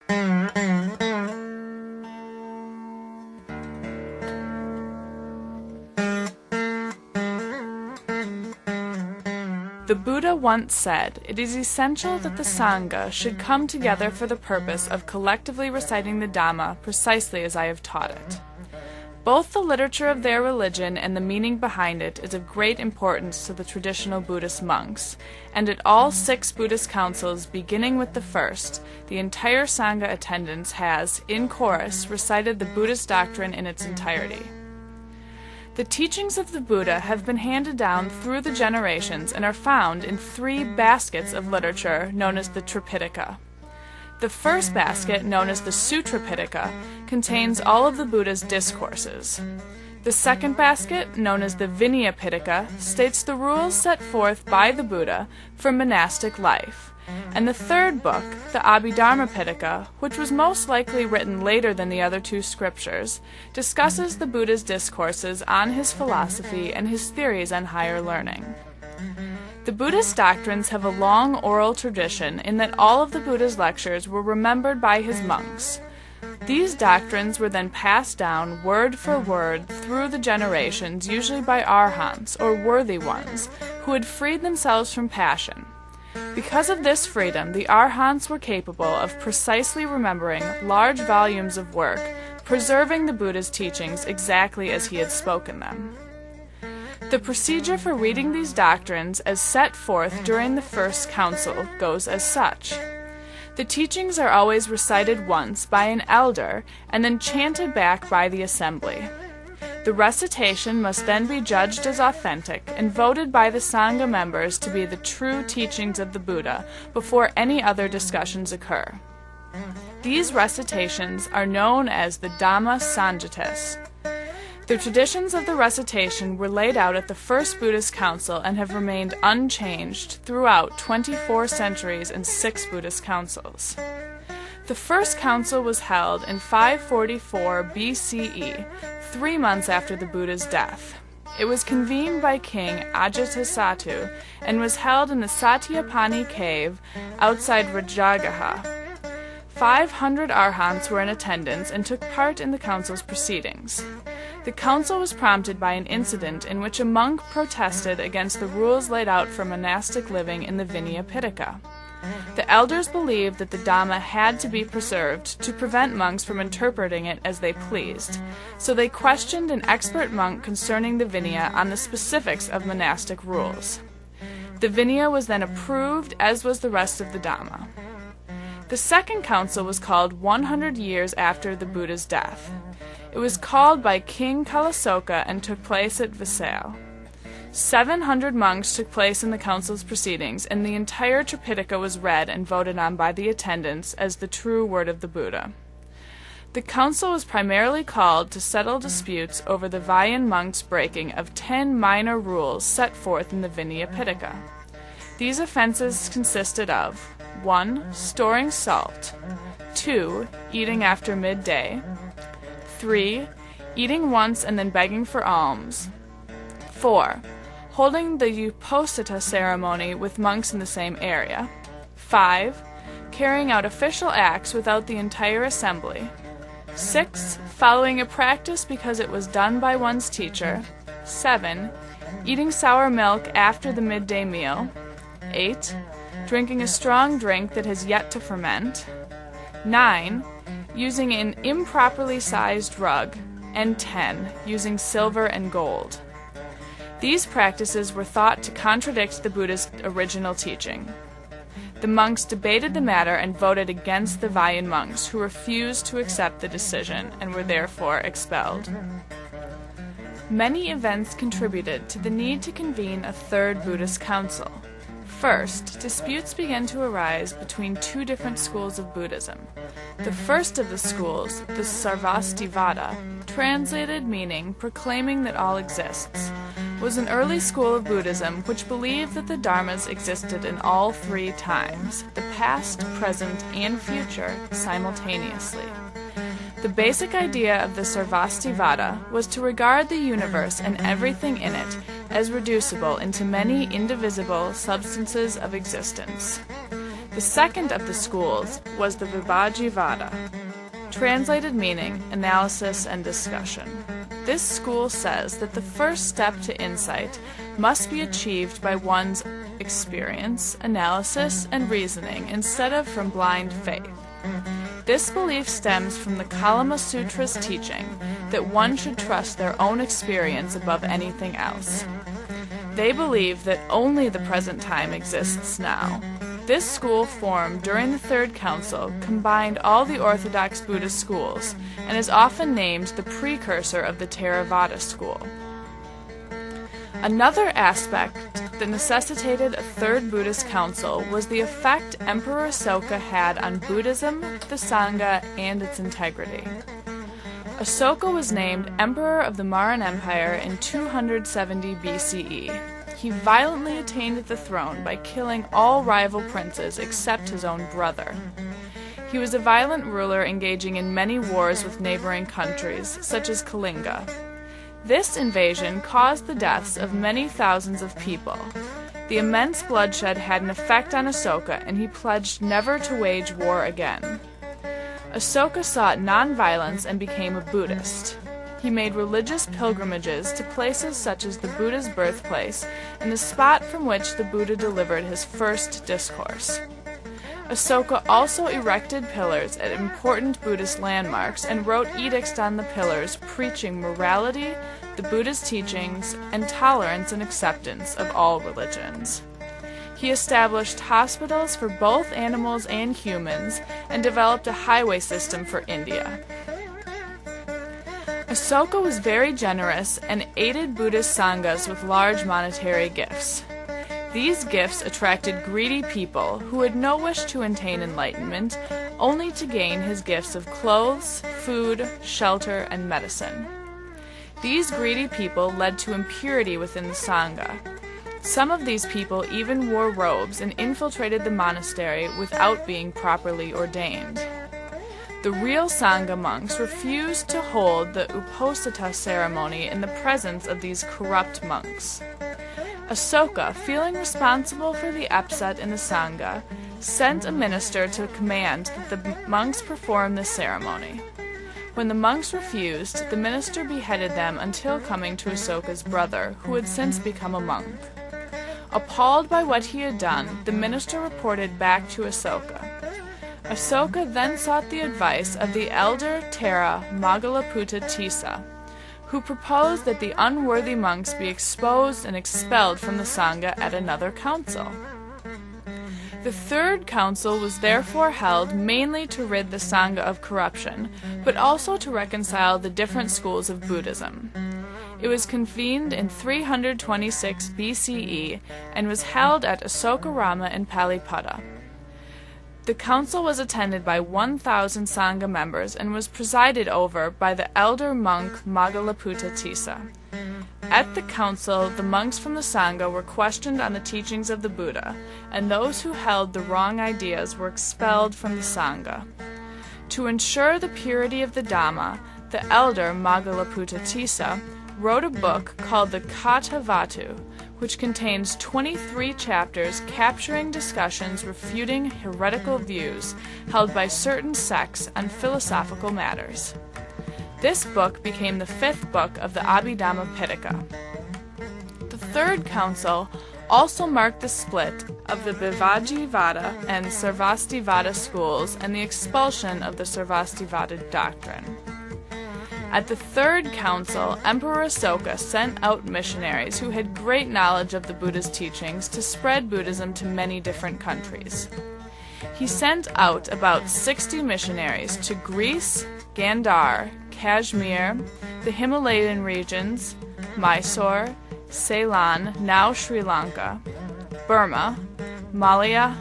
The Buddha once said, "It is essential that the Sangha should come together for the purpose of collectively reciting the Dhamma precisely as I have taught it." Both the literature of their religion and the meaning behind it is of great importance to the traditional Buddhist monks, and at all 6 Buddhist councils, beginning with the first, the entire Sangha attendance has, in chorus, recited the Buddhist doctrine in its entirety. The teachings of the Buddha have been handed down through the generations and are found in 3 baskets of literature known as the Tripitaka. The first basket, known as the Sutra Pitaka, contains all of the Buddha's discourses. The second basket, known as the Vinaya Pitaka, states the rules set forth by the Buddha for monastic life. And the third book, the Abhidharma Pitaka, which was most likely written later than the other 2 scriptures, discusses the Buddha's discourses on his philosophy and his theories on higher learning. The Buddhist doctrines have a long oral tradition in that all of the Buddha's lectures were remembered by his monks. These doctrines were then passed down word for word through the generations, usually by arhants, or worthy ones, who had freed themselves from passion. Because of this freedom, the arhants were capable of precisely remembering large volumes of work, preserving the Buddha's teachings exactly as he had spoken them. The procedure for reading these doctrines, as set forth during the first council, goes as such. The teachings are always recited once by an elder and then chanted back by the assembly. The recitation must then be judged as authentic and voted by the Sangha members to be the true teachings of the Buddha before any other discussions occur. These recitations are known as the Dhamma Sanjitas. The traditions of the recitation were laid out at the First Buddhist Council and have remained unchanged throughout 24 centuries and 6 Buddhist councils. The first council was held in 544 BCE, 3 months after the Buddha's death. It was convened by King Ajatasattu and was held in the Satyapani cave outside Rajagaha. 500 arhants were in attendance and took part in the council's proceedings. The council was prompted by an incident in which a monk protested against the rules laid out for monastic living in the Vinaya Pitaka. The elders believed that the Dhamma had to be preserved to prevent monks from interpreting it as they pleased, so they questioned an expert monk concerning the Vinaya on the specifics of monastic rules. The Vinaya was then approved, as was the rest of the Dhamma. The second council was called 100 years after the Buddha's death. It was called by King Asoka and took place at Vassal. 700 monks took place in the council's proceedings, and the entire Tripitaka was read and voted on by the attendants as the true word of the Buddha. The council was primarily called to settle disputes over the Vayan monks' breaking of 10 minor rules set forth in the Vinaya Pitaka. These offenses consisted of 1. Storing salt, 2. Eating after midday, 3. Eating once and then begging for alms, 4. Holding the Uposatha ceremony with monks in the same area, 5. Carrying out official acts without the entire assembly, 6. Following a practice because it was done by one's teacher, 7. Eating sour milk after the midday meal, 8. Drinking a strong drink that has yet to ferment, 9. Using an improperly sized rug, and 10. Using silver and gold. These practices were thought to contradict the Buddha's original teaching. The monks debated the matter and voted against the Vayan monks, who refused to accept the decision and were therefore expelled. Many events contributed to the need to convene a third Buddhist council. First, disputes began to arise between 2 different schools of Buddhism. The first of the schools, the Sarvastivada, translated meaning proclaiming that all exists, was an early school of Buddhism which believed that the Dharmas existed in all 3 times, the past, present, and future, simultaneously. The basic idea of the Sarvastivada was to regard the universe and everything in it as reducible into many indivisible substances of existence. The The second of the schools was the Vibhajivada, translated meaning analysis and discussion. This school says that the first step to insight must be achieved by one's experience, analysis, and reasoning instead of from blind faith. This belief stems from the Kalama Sutra's teaching that one should trust their own experience above anything else. They believe that only the present time exists now. This school, formed during the Third Council, combined all the orthodox Buddhist schools and is often named the precursor of the Theravada school. Another aspect that necessitated a third Buddhist council was the effect Emperor Ashoka had on Buddhism, the Sangha, and its integrity. Asoka was named Emperor of the Mauryan Empire in 270 BCE. He violently attained the throne by killing all rival princes except his own brother. He was a violent ruler engaging in many wars with neighboring countries, such as Kalinga. This invasion caused the deaths of many thousands of people. The immense bloodshed had an effect on Asoka, and he pledged never to wage war again. Asoka sought non-violence and became a Buddhist. He made religious pilgrimages to places such as the Buddha's birthplace and the spot from which the Buddha delivered his first discourse. Asoka also erected pillars at important Buddhist landmarks and wrote edicts on the pillars preaching morality, the Buddha's teachings, and tolerance and acceptance of all religions. He established hospitals for both animals and humans and developed a highway system for India. Asoka was very generous and aided Buddhist sanghas with large monetary gifts. These gifts attracted greedy people who had no wish to attain enlightenment, only to gain his gifts of clothes, food, shelter, and medicine. These greedy people led to impurity within the sangha. Some of these people even wore robes and infiltrated the monastery without being properly ordained. The real Sangha monks refused to hold the Uposatha ceremony in the presence of these corrupt monks. Asoka, feeling responsible for the upset in the Sangha, sent a minister to command that the monks perform the ceremony. When the monks refused, the minister beheaded them until coming to Asoka's brother, who had since become a monk. Appalled by what he had done, the minister reported back to Asoka. Asoka then sought the advice of the elder Tara Magalaputta Tissa, who proposed that the unworthy monks be exposed and expelled from the Sangha at another council. The third council was therefore held mainly to rid the Sangha of corruption, but also to reconcile the different schools of Buddhism. It was convened in 326 BCE and was held at Asokarama in Paliputta. The council was attended by 1,000 Sangha members and was presided over by the elder monk Magalaputta Tissa. At the council, the monks from the Sangha were questioned on the teachings of the Buddha, and those who held the wrong ideas were expelled from the Sangha. To ensure the purity of the Dhamma, the elder Magalaputta Tissa wrote a book called the Kathavatu, which contains 23 chapters capturing discussions refuting heretical views held by certain sects on philosophical matters. This book became the fifth book of the Abhidhamma Pitaka. The third council also marked the split of the Vibhajivada and Sarvastivada schools and the expulsion of the Sarvastivada doctrine. At the Third Council, Emperor Ashoka sent out missionaries who had great knowledge of the Buddha's teachings to spread Buddhism to many different countries. He sent out about 60 missionaries to Greece, Gandhar, Kashmir, the Himalayan regions, Mysore, Ceylon, now Sri Lanka, Burma, Malaya,